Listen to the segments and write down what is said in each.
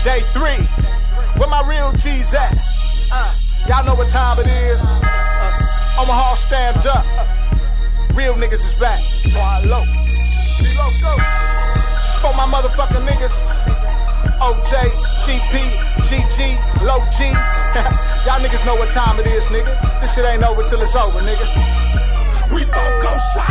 Day 3, where my real G's at? Y'all know what time it is. Omaha, stand up. Real niggas is back. Low. For my motherfucking niggas. OJ, GP, GG, Low G. Y'all niggas know what time it is, nigga. This shit ain't over till it's over, nigga. We both gon' sight.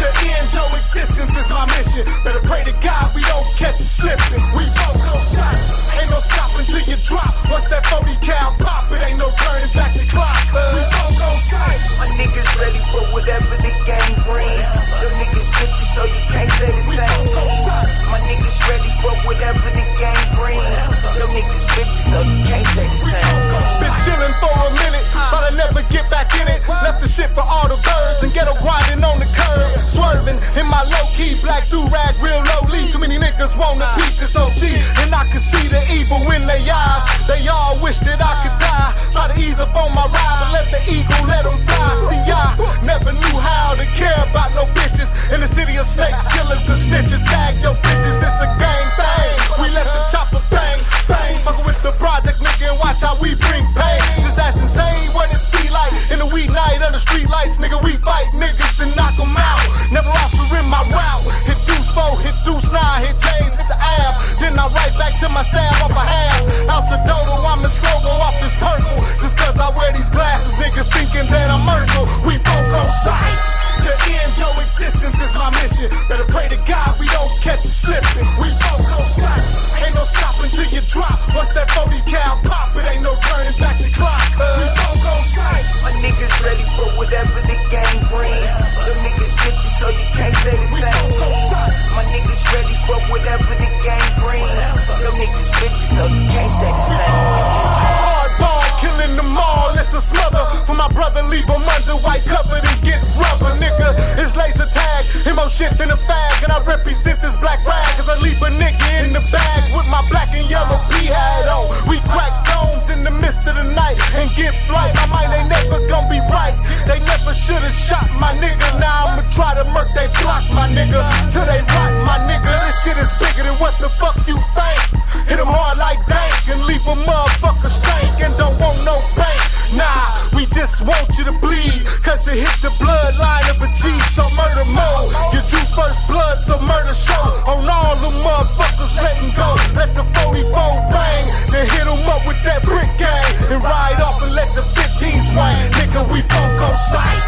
To end your existence is my mission. Better pray to God we don't catch you slipping. We both gon' sight. Ain't no stopping till you drop. Once that 40 cal pop, it ain't no turning back the clock. We both gon' sight. My niggas ready for whatever the game bring. Them niggas bitches, so you can't say the same thing. My niggas ready for whatever the game bring. Them niggas bitches, so you can't say the same thing. Been chillin' for a minute, thought I'd never get back in it. Left the shit for all the birds and get a grinding on the curb. Swerving in my low-key black do-rag, real lowly. Too many niggas wanna beat this OG, and I can see the evil in their eyes. They all wish that I could die. Try to ease up on my ride, but let the eagle let them fly. See, I never knew how to care about no bitches. In the city of snakes, killers and snitches. Sag your bitches, it's a gang thing. We let the chopper bang, bang. Fuckin' with the project, nigga, and watch how we bring pain. Just ask insane what it see like. In the week night under street lights, nigga, we fight niggas and knock them out. Never altering my route. Hit deuce 4, hit deuce 9, hit J's, hit the ab. Then I right back to my stab off a half. Ounce of dodo, I'm in slow-mo off this purple. Just cause I wear these glasses, niggas thinking that I'm Merkel. We both gon' sight. To end your existence is my mission. Better pray to God we don't catch you slipping. We both gon' sight. Ain't no stopping till you drop. Once that 40 cal pop, it ain't no turning back the clock. We both gon' sight. My niggas ready for whatever the game bring. Them niggas bitches, so you can't say the same thing. My niggas ready for whatever the game bring. Them niggas bitches, so you can't say the same thing. Hardball, killing them all, it's a smother. For my brother, leave them under white covered and get rubber, nigga. It's laser tag, him more shit than a fag. And I represent this black rag, cause I leave a nigga in the bag with my black and yellow P-hat on. We crack domes in the midst of the night and get flight. My mind ain't never gonna be right. They never should've shot my nigga. Now I'ma try to murk they block, my nigga, till they rot, my nigga. This shit is bigger than what the fuck you think. Hit them hard like dank and leave a motherfucker stank and don't want no bank. Nah, we just want you to bleed, cause you hit the bloodline of a G, so murder mode. You drew first blood, so murder show. On all the motherfuckers letting go. Let the 44 bang, then hit them up with that brick gang and ride off and let the 15s swing. Nigga, we both gon' sight.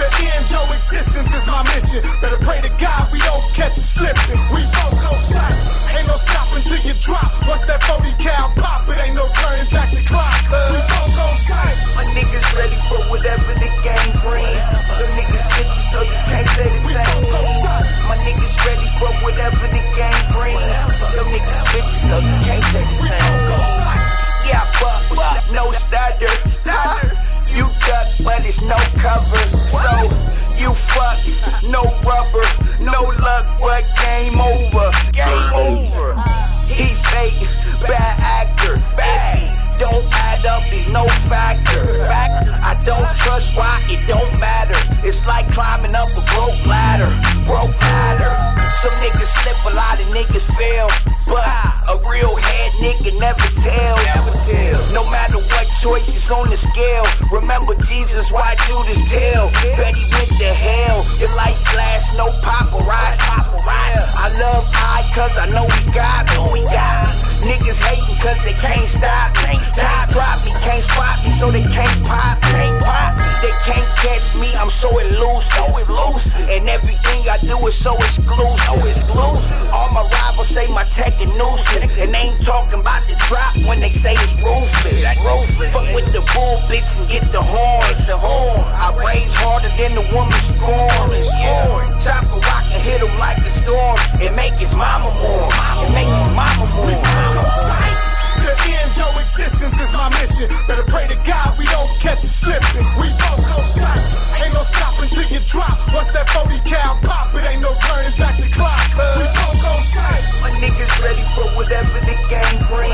To end your existence is my mission. Better pray to God we don't catch you slipping. We both gon' sight. Ain't no stopping till you drop. Once that 40 cal pop, it ain't no turning back the clock. We both gon' sight. My niggas ready for whatever the game bring. Them niggas bitches, so you can't say the same thing. My niggas ready for whatever the game bring. Them niggas bitches, so you can't say the same thing. Yeah, but no stutter. You duck, but it's no cover. So you fuck, no rubber, no luck, but game over. Game over. He fake, bad actor. If he don't add up, he's no factor. I don't trust why it don't matter. It's like climbing up a broke ladder. Some niggas slip, a lot of niggas fail, but a real head nigga never tells. No matter what choice is on the scale, remember Jesus, why Judas tell? Bet he went to hell. Your life flash, no paparazzi. I love I, cause I know he got me. Niggas hating cause they can't stop me. Drop me, can't spot me, so they can't pop me. They can't catch me, I'm so elusive. And everything I do is so exclusive. All my rivals say my tech is nuisance, and they ain't talking about the drop when they say it's ruthless. Fuck with the bull bitch and get the horn. I raise harder than the woman scorn. Chop a rock and hit him like a storm. It make his mama mourn. To end your existence is my mission. Better pray to God we don't catch you slipping. We both gon' sight. Ain't no stopping till you drop. Once that 40 cal pop, it ain't no turning back the clock. We both gon' sight. My niggas ready for whatever the game bring.